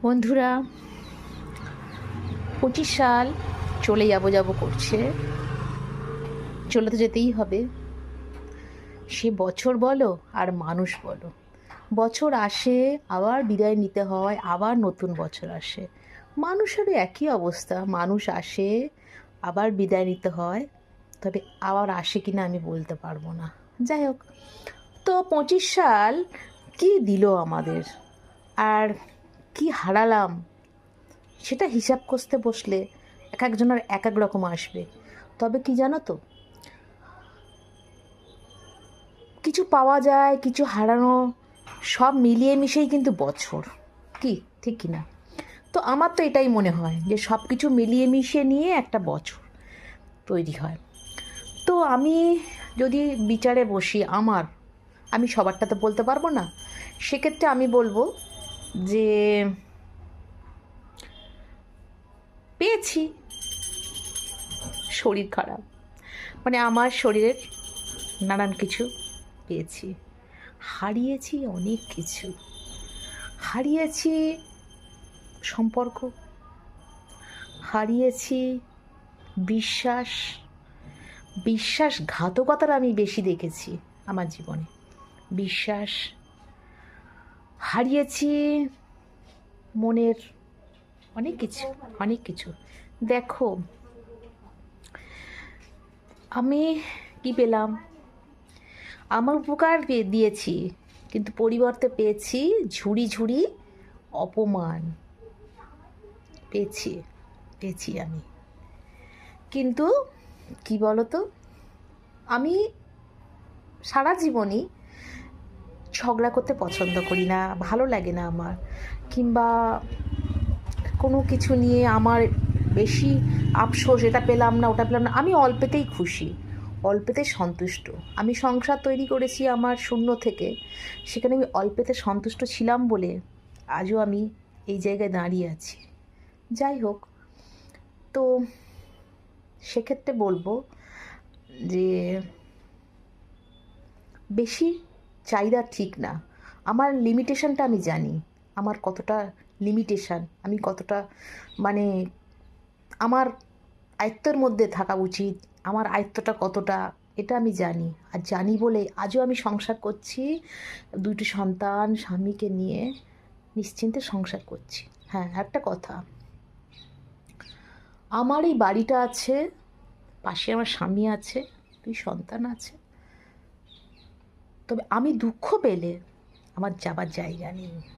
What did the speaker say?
বন্ধুরা, 25 সাল চলে যাব করছে। চলে তো যেতেই হবে। সে বছর বলো আর মানুষ বলো, বছর আসে আবার বিদায় নিতে হয়, আবার নতুন বছর আসে। মানুষেরও একই অবস্থা, মানুষ আসে আবার বিদায় নিতে হয়, তবে আবার আসে কিনা আমি বলতে পারবো না। যাই হোক, তো 25 সাল কি দিল আমাদের, আর কি হারালাম, সেটা হিসাব কষতে বসলে এক একজনের এক এক রকম আসবে। তবে কি জানো তো, কিছু পাওয়া যায়, কিছু হারানো, সব মিলিয়ে মিশেই কিন্তু বছর, কি ঠিক কি না? তো আমার তো এটাই মনে হয় যে সব কিছু মিলিয়ে মিশিয়ে নিয়ে একটা বছর তৈরি হয়। তো আমি যদি বিচারে বসি, আমি সবারটা তো বলতে পারবো না, সেক্ষেত্রে আমি বলবো যে পেয়েছি। শরীর খারাপ, মানে আমার শরীরের নানান কিছু পেয়েছি। হারিয়েছি অনেক কিছু, হারিয়েছি সম্পর্ক, হারিয়েছি বিশ্বাস। বিশ্বাসঘাতকতার আমি বেশি দেখেছি আমার জীবনে। বিশ্বাস হারিয়েছি, মনের অনেক কিছু, অনেক কিছু। দেখো, আমি কি পেলাম? আমার উপকার দিয়েছি, কিন্তু পরিবর্তে পেয়েছি ঝুড়ি ঝুড়ি অপমান। পেয়েছি, পেয়েছি আমি। কিন্তু কি বলো তো, আমি সারা জীবনই ঝগড়া করতে পছন্দ করি না, ভালো লাগে না আমার। কিংবা কোনো কিছু নিয়ে আমার বেশি আফসোস, এটা পেলাম না ওটা পেলাম না। আমি অল্পেতেই খুশি, অল্পেতে সন্তুষ্ট। আমি সংসার তৈরি করেছি আমার শূন্য থেকে, সেখানে আমি অল্পেতে সন্তুষ্ট ছিলাম বলে আজও আমি এই জায়গায় দাঁড়িয়ে আছি। যাই হোক, তো সেক্ষেত্রে বলবো যে বেশি চাহিদা ঠিক না। আমার লিমিটেশনটা আমি জানি, আমার কতটা লিমিটেশন, আমি কতটা, মানে আমার আয়ত্তের মধ্যে থাকা উচিত, আমার আয়ত্তটা কতটা, এটা আমি জানি। আর জানি বলে আজও আমি সংসার করছি, দুইটি সন্তান স্বামীকে নিয়ে নিশ্চিন্তে সংসার করছি। হ্যাঁ, একটা কথা, আমার এই বাড়িটা আছে, পাশে আমার স্বামী আছে, 2 সন্তান আছে, তবে আমি দুঃখ পেলে আমার যাবার জায়গা নেই।